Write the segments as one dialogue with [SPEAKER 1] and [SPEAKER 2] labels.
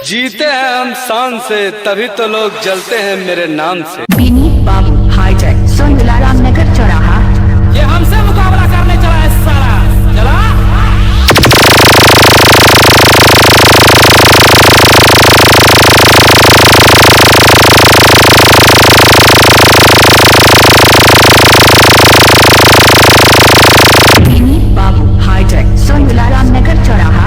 [SPEAKER 1] जीते हैं हम शान से, तभी तो लोग जलते हैं मेरे नाम से।
[SPEAKER 2] विनीत बाबू हाईटेक सोनलाराम नगर चौराहा।
[SPEAKER 3] ये हमसे मुकाबला करने चला है साला, चला।
[SPEAKER 2] विनीत बाबू हाईटेक सोनलाराम नगर चौराहा।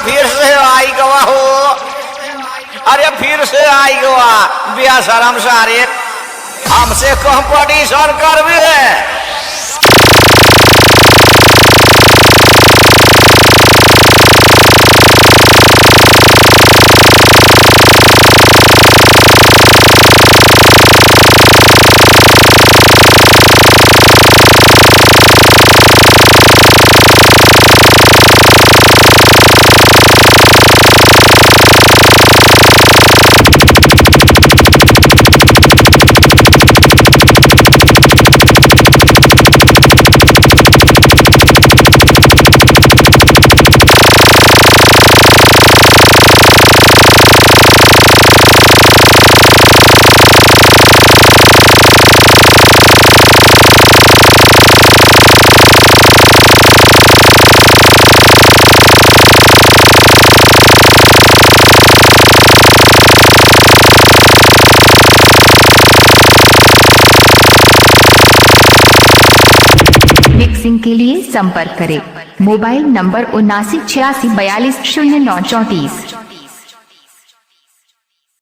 [SPEAKER 4] फिर से आई गवा हो, अरे फिर से आई गवा बिया शर्म सारे हमसे कंपटीशन कर भी है।
[SPEAKER 2] मिक्सिंग के लिए संपर्क करें मोबाइल नंबर 79 86 42 09 34।